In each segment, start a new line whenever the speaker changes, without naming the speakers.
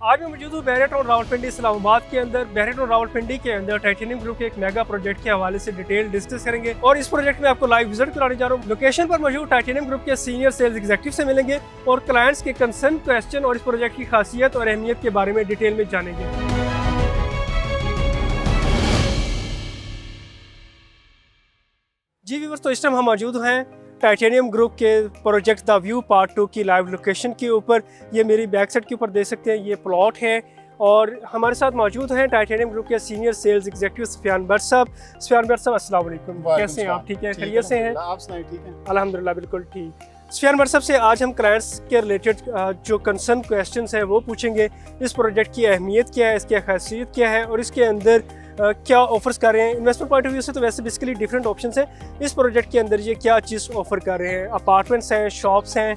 आज मैं मौजूद हूँ बैरिया टाउन रावलपिंडी इस्लामाबाद के अंदर। बैरिया टाउन रावलपिंडी के अंदर टाइटेनियम ग्रुप के एक मेगा प्रोजेक्ट के हवाले से डिटेल डिस्कस करेंगे और इस प्रोजेक्ट में आपको लाइव विजिट कराने जा रहा हूँ। लोकेशन पर मौजूद टाइटेनियम ग्रुप के सीनियर सेल्स एग्जीक्यूटिव से मिलेंगे और क्लाइंट्स के कंसर्न, क्वेश्चन और इस प्रोजेक्ट की खासियत और अहमियत के बारे में डिटेल में जानेंगे। जी व्यूअर्स, तो इस टाइम हम मौजूद हैं टाइटेनियम ग्रुप के प्रोजेक्ट द व्यू पार्ट 2 की लाइव लोकेशन के ऊपर। ये मेरी बैक साइड के ऊपर देख सकते हैं, ये प्लॉट है और हमारे साथ मौजूद हैं टाइटेनियम ग्रुप के senior sales executive Sufiyan Bhatt साहब। सुफियान भट्ट साहब, अस्सलाम वालेकुम। कैसे हैं आप? ठीक हैं, खैरियत से हैं?
आप सुनाइए। ठीक है,
अल्हम्दुलिल्लाह, बिल्कुल ठीक। सुफियान भट्ट साहब से आज हम क्लाइंट्स के रिलेटेड जो कंसर्न क्वेश्चंस हैं वो पूछेंगे। इस प्रोजेक्ट की अहमियत क्या है, इसकी खासियत क्या है और इसके अंदर क्या ऑफर्स कर रहे हैं। इन्वेस्टमेंट पॉइंट ऑफ व्यू से तो वैसे बेसिकली डिफरेंट ऑप्शंस हैं। इस प्रोजेक्ट के अंदर ये क्या चीज़ ऑफर कर रहे हैं, अपार्टमेंट्स हैं, शॉप्स हैं,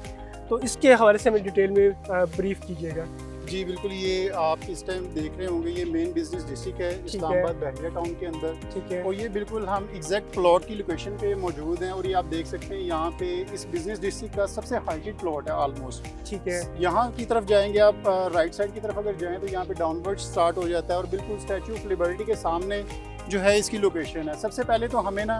तो इसके हवाले से हमें डिटेल में ब्रीफ कीजिएगा।
जी बिल्कुल। ये आप इस टाइम देख रहे होंगे, ये मेन बिजनेस डिस्ट्रिक्ट है इस्लामाबाद बैरिया टाउन के अंदर।
ठीक है।
और ये बिल्कुल हम एग्जैक्ट प्लॉट की लोकेशन पे मौजूद हैं और ये आप देख सकते हैं यहाँ पे इस बिजनेस डिस्ट्रिक्ट का सबसे हाइटेड प्लॉट है ऑलमोस्ट।
ठीक है।
यहाँ की तरफ जाएंगे आप, राइट साइड की तरफ अगर जाएँ तो यहाँ पे डाउनवर्ड स्टार्ट हो जाता है और बिल्कुल स्टैचू ऑफ लिबर्टी के सामने जो है इसकी लोकेशन है। सबसे पहले तो हमें ना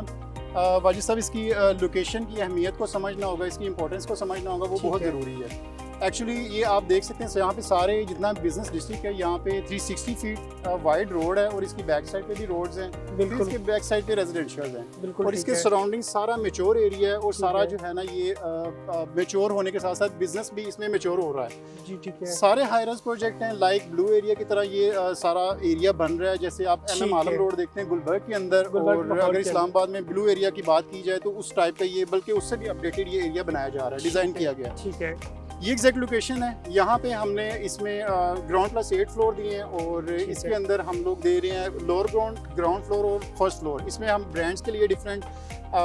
वाजिद साहब इसकी लोकेशन की अहमियत को समझना होगा, इसकी इंपॉर्टेंस को समझना होगा, वो बहुत ज़रूरी है। एक्चुअली ये आप देख सकते हैं यहाँ पे सारे जितना बिजनेस डिस्ट्रिक्ट है यहाँ पे 360 फीट वाइड रोड है और इसकी बैक साइड पे भी रोड्स हैं,
बिल्कुल
इसके बैक साइड पे रेजिडेंशियल हैं,
बिल्कुल।
और इसके सराउंडिंग सारा मेच्योर एरिया है और सारा जो है ना ये मेच्योर होने के साथ साथ बिजनेस भी इसमें मेच्योर हो रहा है।
जी ठीक है।
सारे हाईराइज प्रोजेक्ट हैं लाइक ब्लू एरिया की तरह ये सारा एरिया बन रहा है। जैसे आप MM आलम रोड देखते हैं गुलबर्ग के अंदर, और अगर इस्लामाबाद में ब्लू एरिया की बात की जाए तो उस टाइप का ये, बल्कि उससे भी अपडेटेड ये एरिया बनाया जा रहा है, डिजाइन किया गया है।
ठीक है।
ये एग्जैक्ट लोकेशन है। यहाँ पे हमने इसमें ग्राउंड प्लस 8 फ्लोर दिए हैं और इसके अंदर हम लोग दे रहे हैं लोअर ग्राउंड फ्लोर और फर्स्ट फ्लोर। इसमें हम ब्रांड्स के लिए डिफरेंट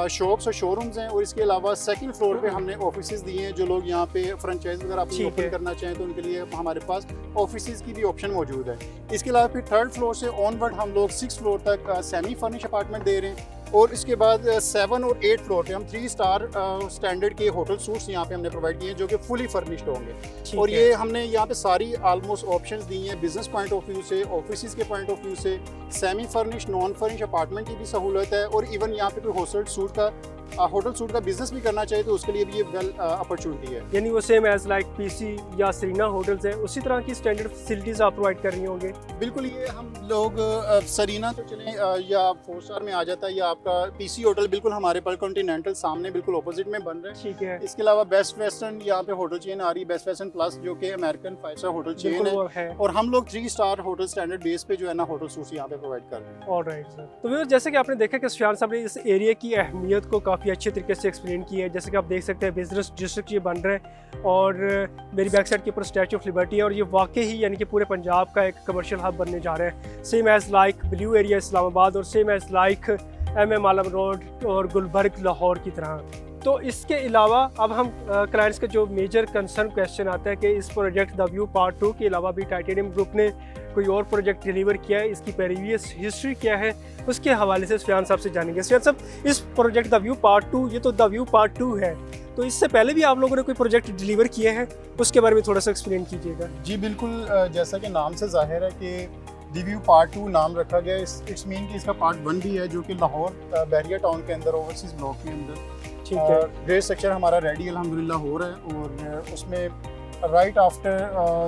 शॉप्स और शोरूम्स हैं और इसके अलावा सेकंड फ्लोर पे हमने ऑफिसेज दिए हैं। जो लोग यहाँ पे फ्रेंचाइज वगैरह अपनी ओपन करना चाहें तो उनके लिए हमारे पास ऑफिसेज की भी ऑप्शन मौजूद है। इसके अलावा फिर थर्ड फ्लोर से ऑनवर्ड हम लोग 6 फ्लोर तक सेमी फर्निश अपार्टमेंट दे रहे हैं और इसके बाद 7 और 8 फ्लोर पे हम 3 स्टार स्टैंडर्ड के होटल सूट्स यहाँ पे हमने प्रोवाइड किए हैं जो कि फुली फर्निश्ड होंगे। और ये हमने यहाँ पे सारी ऑलमोस्ट ऑप्शंस दी हैं बिजनेस पॉइंट ऑफ व्यू से, ऑफिसेज के पॉइंट ऑफ व्यू से, semi furnish, non furnish apartment की भी सहूलत है और इवन यहाँ पे कोई होटल सूट का बिजनेस भी करना चाहिए तो उसके लिए भी ये वेल अपॉर्चुनिटी है।
यानी वो सेम एज लाइक PC या सरीना होटल्स है, उसी तरह की स्टैंडर्ड फैसिलिटीज आप प्रोवाइड कर रही होंगे।
बिल्कुल। ये हम लोग सरीना तो चले या 4 स्टार में आ जाता है या आपका PC होटल बिल्कुल हमारे पर कॉन्टिनेंटल सामने बिल्कुल ऑपोजिट में बन रहा है।
ठीक है।
इसके अलावा बेस्ट वेस्टर्न यहाँ पे होटल चेन आ रही है, बेस्ट वेस्टर्न प्लस जो कि अमेरिकन 5 स्टार होटल चेन है और हम लोग 3 स्टार होटल स्टैंडर्ड बेस पे जो है ना होटल सूट्स यहाँ पे प्रोवाइड कर रहे हैं।
Alright sir. तो व्यूअर्स, जैसे कि आपने देखा कि सुफियान साहब ने इस एरिया की अहमियत को काफ़ी अच्छे तरीके से एक्सप्लेन किया है। जैसे कि आप देख सकते हैं बिजनेस डिस्ट्रिक्ट ये बन रहा है और मेरी बैक साइड के ऊपर स्टैचू ऑफ लिबर्टी है और ये वाकई ही यानी कि पूरे पंजाब का एक कमर्शियल हब बनने जा रहा है, same as like blue area Islamabad और same as like MM Alam road और गुलबर्ग लाहौर की तरह। तो इसके अलावा अब हम क्लाइंट्स के जो मेजर कंसर्न क्वेश्चन आता है कि इस प्रोजेक्ट द व्यू पार्ट 2 के अलावा भी टाइटेनियम ग्रुप ने कोई और प्रोजेक्ट डिलीवर किया है, इसकी प्रीवियस हिस्ट्री क्या है, उसके हवाले से सुफियान साहब से जानेंगे। सुफियान साहब, इस प्रोजेक्ट द व्यू पार्ट 2, ये तो द व्यू पार्ट 2 है, तो इससे पहले भी आप लोगों ने कोई प्रोजेक्ट डिलीवर किए हैं, उसके बारे में थोड़ा सा एक्सप्लेन कीजिएगा।
जी बिल्कुल। जैसा कि नाम से जाहिर है कि द व्यू पार्ट 2 नाम रखा गया, इट्स मीन कि इसका पार्ट 1 भी है जो कि लाहौर बैरिया टाउन के अंदर ओवरसीज ब्लॉक के अंदर।
ठीक है।
ग्रे स्ट्रक्चर हमारा रेडी अल्हम्दुलिल्लाह हो रहा है और उसमें राइट आफ्टर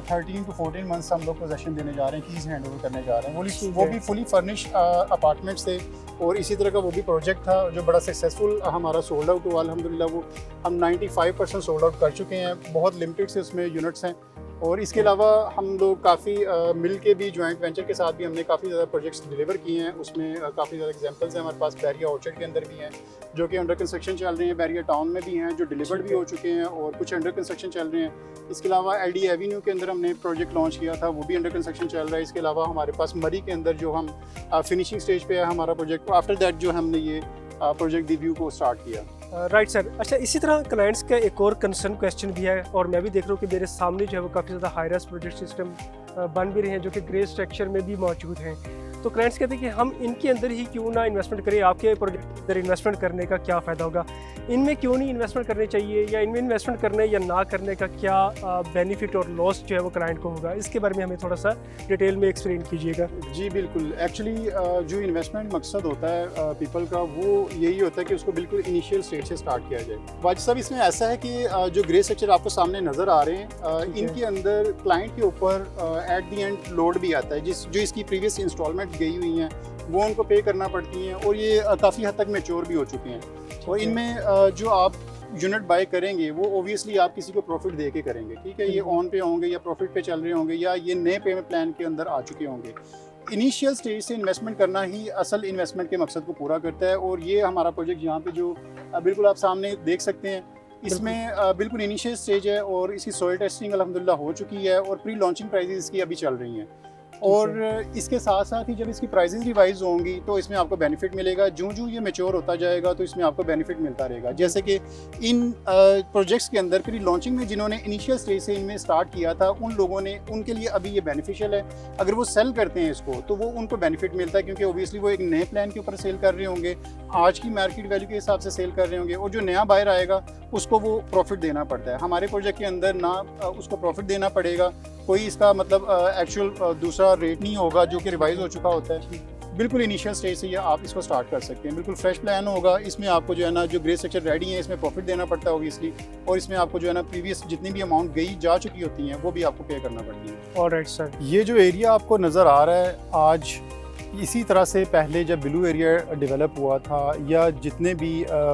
13 to 14 मंथ्स हम लोग पोजेशन देने जा रहे हैं, कीज हैंड ओवर करने जा रहे हैं। वो भी फुली फर्निश अपार्टमेंट्स थे और इसी तरह का वो भी प्रोजेक्ट था जो बड़ा सक्सेसफुल हमारा सोल्ड आउट हुआ अल्हम्दुलिल्लाह। वो हम 95% सोल्ड आउट कर चुके हैं, बहुत लिमिटेड से उसमें यूनिट्स हैं। और इसके अलावा हम लोग काफ़ी मिल के भी जॉइंट वेंचर के साथ भी हमने काफ़ी ज़्यादा प्रोजेक्ट्स डिलीवर किए हैं। उसमें काफ़ी ज़्यादा एग्जांपल्स हैं हमारे पास। बैरिया ऑर्चर्ड के अंदर भी हैं जो कि अंडर कंस्ट्रक्शन चल रहे हैं, बैरिया टाउन में भी हैं जो डिलीवर्ड भी हो चुके हैं और कुछ अंडर कंस्ट्रक्शन चल रहे हैं। इसके अलावा LD एवेन्यू के अंदर हमने प्रोजेक्ट लॉन्च किया था, वो भी अंडर कंस्ट्रक्शन चल रहा है। इसके अलावा हमारे पास मरी के अंदर जो हम फिनिशिंग स्टेज पे है हमारा प्रोजेक्ट, आफ्टर दैट जो हमने ये प्रोजेक्ट द व्यू को स्टार्ट किया।
Right sir. अच्छा, इसी तरह क्लाइंट्स का एक और कंसर्न क्वेश्चन भी है और मैं भी देख रहा हूँ कि मेरे सामने जो है वो काफ़ी ज़्यादा हाई राइज प्रोजेक्ट सिस्टम बन भी रहे हैं जो कि ग्रे स्ट्रक्चर में भी मौजूद हैं। तो क्लाइंट्स कहते हैं कि हम इनके अंदर ही क्यों ना इन्वेस्टमेंट करें, आपके प्रोजेक्ट के अंदर इन्वेस्टमेंट करने का क्या फ़ायदा होगा, इनमें क्यों नहीं इन्वेस्टमेंट करनी चाहिए, या इनमें इन्वेस्टमेंट करने या ना करने का क्या बेनिफिट और लॉस जो है वो क्लाइंट को होगा, इसके बारे में हमें थोड़ा सा डिटेल में एक्सप्लेन कीजिएगा।
जी बिल्कुल, एक्चुअली जो इन्वेस्टमेंट मकसद होता है पीपल का, वो यही होता है कि उसको बिल्कुल इनिशियल स्टेज से स्टार्ट किया जाए। वाजिद साहब, इसमें ऐसा है कि जो ग्रे स्ट्रक्चर आपको सामने नज़र आ रहे हैं, इनके अंदर क्लाइंट के ऊपर एट दी एंड लोड भी आता है, जो इसकी प्रीवियस इंस्टॉलमेंट गई हुई हैं वो उनको पे करना पड़ती हैं, और ये काफ़ी हद तक मैच्योर भी हो चुके हैं। और इनमें जो आप यूनिट बाय करेंगे वो ओबियसली आप किसी को प्रॉफिट दे के करेंगे, ठीक है, ये ऑन पे होंगे या प्रॉफिट पे चल रहे होंगे या ये नए पेमेंट प्लान के अंदर आ चुके होंगे। इनिशियल स्टेज से इन्वेस्टमेंट करना ही असल इन्वेस्टमेंट के मकसद को पूरा करता है, और ये हमारा प्रोजेक्ट यहाँ पे जो बिल्कुल आप सामने देख सकते हैं, इसमें बिल्कुल इनिशियल स्टेज है और इसकी सॉइल टेस्टिंग अल्हम्दुलिल्लाह हो चुकी है और प्री लॉन्चिंग प्राइजेस इसकी अभी चल रही हैं। और इसके साथ साथ ही जब इसकी प्राइसेस रिवाइज होंगी तो इसमें आपको बेनिफिट मिलेगा, जो ये मैच्योर होता जाएगा तो इसमें आपको बेनिफिट मिलता रहेगा। जैसे कि इन प्रोजेक्ट्स के अंदर प्री लॉन्चिंग में जिन्होंने इनिशियल स्टेज से इनमें स्टार्ट किया था, उन लोगों ने, उनके लिए अभी ये बेनिफिशियल है। अगर वो सेल करते हैं इसको तो वो उनको बेनिफिट मिलता है, क्योंकि ओबियसली वो एक नए प्लान के ऊपर सेल कर रहे होंगे, आज की मार्केट वैल्यू के हिसाब से सेल कर रहे होंगे, और जो नया बायर आएगा उसको वो प्रॉफिट देना पड़ता है। हमारे प्रोजेक्ट के अंदर ना उसको प्रॉफिट देना पड़ेगा, कोई इसका मतलब एक्चुअल दूसरा रेट नहीं होगा जो कि रिवाइज हो चुका होता है। बिल्कुल इनिशियल स्टेज से ये आप इसको स्टार्ट कर सकते हैं, बिल्कुल फ्रेश प्लान होगा। इसमें आपको जो है ना, जो ग्रे स्ट्रक्चर रेडी है इसमें प्रॉफिट देना पड़ता है ओबियसली, और इसमें आपको जो है ना प्रीवियस जितनी भी अमाउंट गई जा चुकी होती हैं वो भी आपको पे करना पड़ती है।
ऑलराइट सर,
ये जो एरिया आपको नज़र आ रहा है आज, इसी तरह से पहले जब ब्लू एरिया डेवलप हुआ था या जितने भी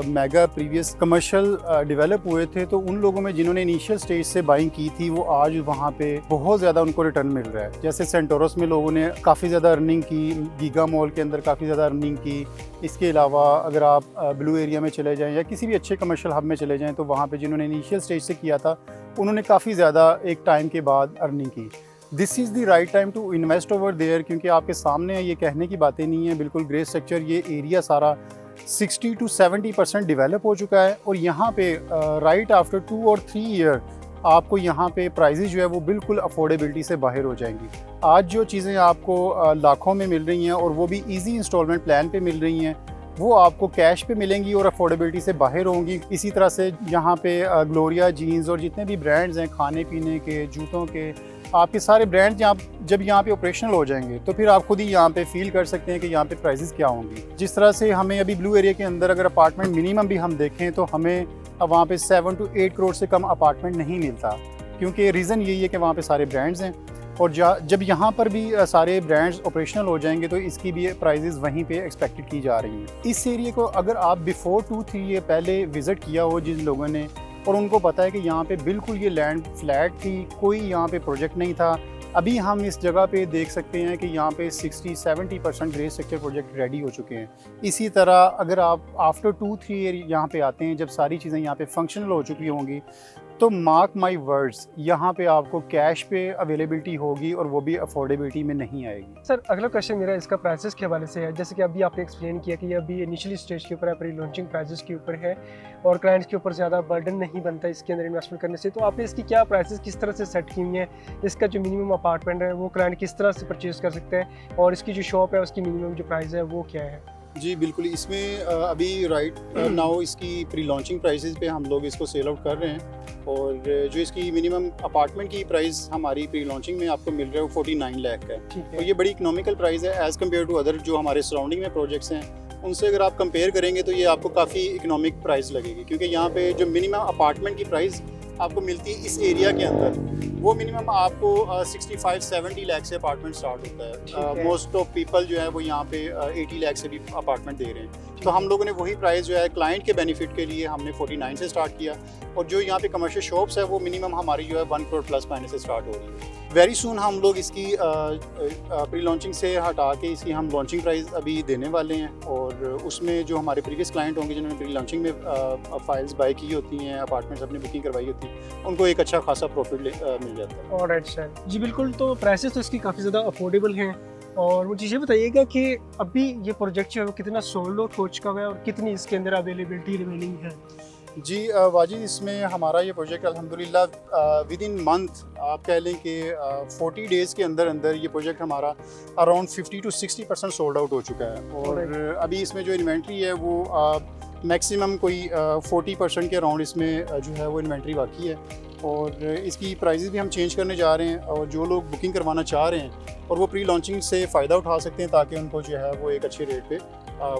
मेगा प्रीवियस कमर्शियल डेवलप हुए थे, तो उन लोगों में जिन्होंने इनिशियल स्टेज से बाइंग की थी वो आज वहाँ पे बहुत ज़्यादा उनको रिटर्न मिल रहा है। जैसे सेंटोरस में लोगों ने काफ़ी ज़्यादा अर्निंग की, गीगा मॉल के अंदर काफ़ी ज़्यादा अर्निंग की। इसके अलावा अगर आप ब्लू एरिया में चले जाएँ या किसी भी अच्छे कमर्शियल हब में चले जाएँ तो वहाँ पर जिन्होंने इनिशियल स्टेज से किया था उन्होंने काफ़ी ज़्यादा एक टाइम के बाद अर्निंग की। This is the right time to invest over there, क्योंकि आपके सामने ये कहने की बातें नहीं है, बिल्कुल ग्रे स्ट्रक्चर ये एरिया सारा 60 to 70% डेवलप हो चुका है, और यहाँ पे राइट आफ्टर 2 और 3 ईयर आपको यहाँ पे प्राइजेज जो है वो बिल्कुल अफोर्डेबिलिटी से बाहर हो जाएंगी। आज जो चीज़ें आपको लाखों में मिल रही हैं और वो भी ईजी इंस्टॉलमेंट प्लान पे मिल रही हैं, वो आपको कैश पे मिलेंगी और अफोर्डेबिलिटी से बाहर होंगी। इसी तरह से यहाँ पे ग्लोरिया जीन्स और जितने भी ब्रांड्स हैं खाने पीने के, जूतों के, आपके सारे ब्रांड्स जब यहाँ पे ऑपरेशनल हो जाएंगे तो फिर आप खुद ही यहाँ पे फील कर सकते हैं कि यहाँ पे प्राइसेस क्या होंगी। जिस तरह से हमें अभी ब्लू एरिया के अंदर अगर अपार्टमेंट मिनिमम भी हम देखें तो हमें वहाँ पे 7 to 8 करोड़ से कम अपार्टमेंट नहीं मिलता, क्योंकि रीज़न यही है कि वहाँ पे सारे ब्रांड्स हैं, और जब यहाँ पर भी सारे ब्रांड्स ऑपरेशनल हो जाएंगे तो इसकी भी प्राइजेज़ वहीं पे एक्सपेक्टेड की जा रही हैं। इस एरिया को अगर आप बिफोर 2-3 ईयर पहले विज़िट किया हो जिन लोगों ने, और उनको पता है कि यहाँ पे बिल्कुल ये लैंड फ्लैट थी, कोई यहाँ पे प्रोजेक्ट नहीं था, अभी हम इस जगह पे देख सकते हैं कि यहाँ पे 60-70% ग्रे स्ट्रक्चर प्रोजेक्ट रेडी हो चुके हैं। इसी तरह अगर आप आफ्टर 2-3 ईयर यहाँ पे आते हैं, जब सारी चीज़ें यहाँ पे फंक्शनल हो चुकी होंगी, तो मार्क माई वर्ड्स, यहाँ पे आपको कैश पे अवेलेबिलिटी होगी और वो भी अफोर्डेबिलिटी में नहीं आएगी।
सर अगला क्वेश्चन मेरा इसका प्राइसेस के हवाले से है। जैसे कि अभी आपने एक्सप्लेन किया कि ये अभी इनिशियली स्टेज के ऊपर है, प्री लॉन्चिंग प्राइसेस के ऊपर है और क्लाइंट्स के ऊपर ज़्यादा बर्डन नहीं बनता इसके अंदर इन्वेस्टमेंट करने से, तो आपने इसकी क्या प्राइसेस किस तरह से सेट की हुई हैं, इसका जो मिनिमम अपार्टमेंट है वो क्लाइंट किस तरह से परचेज कर सकते हैं, और इसकी जो शॉप है उसकी मिनिमम जो प्राइस है वो क्या है?
जी बिल्कुल, इसमें अभी राइट नाउ इसकी प्री लॉन्चिंग प्राइसेस पे हम लोग इसको सेल आउट कर रहे हैं, और जो इसकी मिनिमम अपार्टमेंट की प्राइस हमारी प्री लॉन्चिंग में आपको मिल रहा है वो 49 लाख का है। और ये बड़ी इकोनॉमिकल प्राइस है एज़ कम्पेयर टू अदर जो हमारे सराउंडिंग में प्रोजेक्ट्स हैं, उनसे अगर आप कंपेयर करेंगे तो ये आपको काफ़ी इकोनॉमिक प्राइस लगेगी, क्योंकि यहाँ पे जो मिनिमम अपार्टमेंट की प्राइस आपको मिलती है इस एरिया के अंदर, वो मिनिमम आपको 65-70 लाख से अपार्टमेंट स्टार्ट होता है। मोस्ट ऑफ पीपल जो है वो यहाँ पे 80 लाख से भी अपार्टमेंट दे रहे हैं। तो हम लोगों ने वही प्राइस जो है क्लाइंट के बेनिफिट के लिए हमने 49 से स्टार्ट किया, और जो यहाँ पे कमर्शियल शॉप्स है वो मिनिमम हमारी जो है 1 करोड़ प्लस माइनस से स्टार्ट हो रही है। वेरी सून हम लोग इसकी प्री लॉन्चिंग से हटा के इसकी हम लॉन्चिंग प्राइस अभी देने वाले हैं, और उसमें जो हमारे प्रीवियस क्लाइंट होंगे जिन्होंने प्री लॉन्चिंग में फाइल्स बाय की होती हैं, अपार्टमेंट्स अपनी बुकिंग करवाई होती है, उनको एक अच्छा खासा प्रॉफिट मिल जाता है।
ऑलराइट सर, जी बिल्कुल, तो प्राइसेस तो इसकी काफ़ी ज़्यादा अफोर्डेबल हैं, और मुझे ये बताइएगा कि अभी ये प्रोजेक्ट जो है वो कितना सोल्ड आउट हो चुका है और कितनी इसके अंदर अवेलेबिलिटी रिमेनिंग है?
जी वाजिद, इसमें हमारा ये प्रोजेक्ट अल्हम्दुलिल्लाह विद इन मंथ आप कह लें कि 40 डेज़ के अंदर अंदर ये प्रोजेक्ट हमारा अराउंड 50 to 60% सोल्ड आउट हो चुका है। और अभी इसमें जो इन्वेंट्री है वो मैक्सिमम कोई 40% के अराउंड इसमें जो है वो इन्वेंट्री बाकी है। और इसकी प्राइजेज़ भी हम चेंज करने जा रहे हैं, और जो लोग बुकिंग करवाना चाह रहे हैं और वो प्री लॉन्चिंग से फ़ायदा उठा सकते हैं, ताकि उनको जो है वो एक अच्छे रेट पे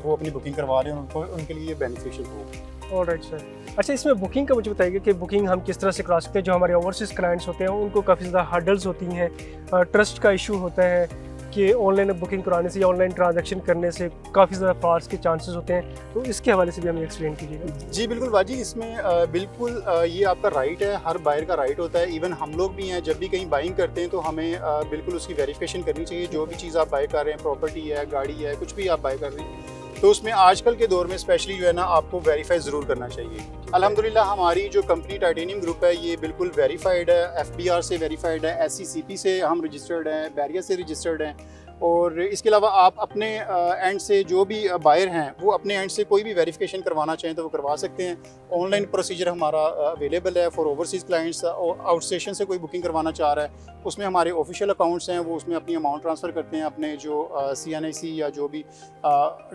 वो अपनी बुकिंग करवा रहे हैं, उनको उनके लिए बेनिफिशियल हो।
Alright sir. अच्छा, इसमें बुकिंग का मुझे बताइए कि बुकिंग हम किस तरह से करा सकते हैं। जो हमारे ओवरसीज़ क्लाइंट्स होते हैं उनको काफ़ी ज़्यादा हर्डल्स होती हैं, ट्रस्ट का इशू होता है कि ऑनलाइन बुकिंग कराने से या ऑनलाइन ट्रांजैक्शन करने से काफ़ी ज़्यादा फ्रॉड्स के चांसेस होते हैं, तो इसके हवाले से भी हमें एक्सप्लेन कीजिएगा।
जी बिल्कुल वाजी, इसमें बिल्कुल ये आपका राइट है, हर बायर का राइट होता है। इवन हम लोग भी हैं, जब भी कहीं बाइंग करते हैं तो हमें बिल्कुल उसकी वेरिफिकेशन करनी चाहिए। जो भी चीज़ आप बाय कर रहे हैं, प्रॉपर्टी है, गाड़ी है, कुछ भी आप बाय कर रहे हैं, तो उसमें आजकल के दौर में स्पेशली जो है ना, आपको वेरीफाई ज़रूर करना चाहिए। अल्हम्दुलिल्लाह हमारी जो कंपनी टाइटेनियम ग्रुप है ये बिल्कुल वेरीफाइड है, FBR से वेरीफाइड है, SCCP से हम रजिस्टर्ड हैं, बैरियर से रजिस्टर्ड हैं। और इसके अलावा आप अपने एंड से जो भी बायर हैं वो अपने एंड से कोई भी वेरिफिकेशन करवाना चाहें तो वो करवा सकते हैं। ऑनलाइन प्रोसीजर हमारा अवेलेबल है for overseas clients. Out station से कोई बुकिंग करवाना चाह रहा है, उसमें हमारे ऑफिशियल अकाउंट्स हैं, वो उसमें अपनी अमाउंट ट्रांसफ़र करते हैं। अपने जो CNIC या जो भी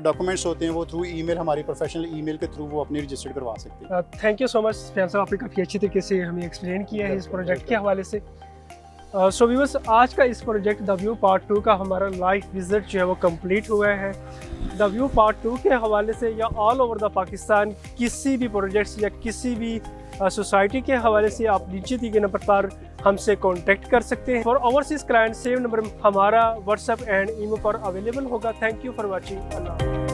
डॉक्यूमेंट्स होते हैं वो थ्रू ईमेल, हमारी प्रोफेशनल ईमेल के थ्रू वो अपनी रजिस्टर्ड करवा सकते हैं।
Thank you so much fan साहब, आपने काफ़ी अच्छी तरीके से हमें एक्सप्लेन किया है इस प्रोजेक्ट के हवाले से। सो व्यूअर्स, आज का इस प्रोजेक्ट द व्यू पार्ट 2 का हमारा लाइव विजिट जो है वो कंप्लीट हुआ है। द व्यू पार्ट 2 के हवाले से या ऑल ओवर द पाकिस्तान किसी भी प्रोजेक्ट्स या किसी भी सोसाइटी के हवाले से आप नीचे दिए गए नंबर पर हमसे कांटेक्ट कर सकते हैं। For overseas client same number हमारा व्हाट्सएप एंड ईमेल पर अवेलेबल होगा। Thank you for watching. Allah.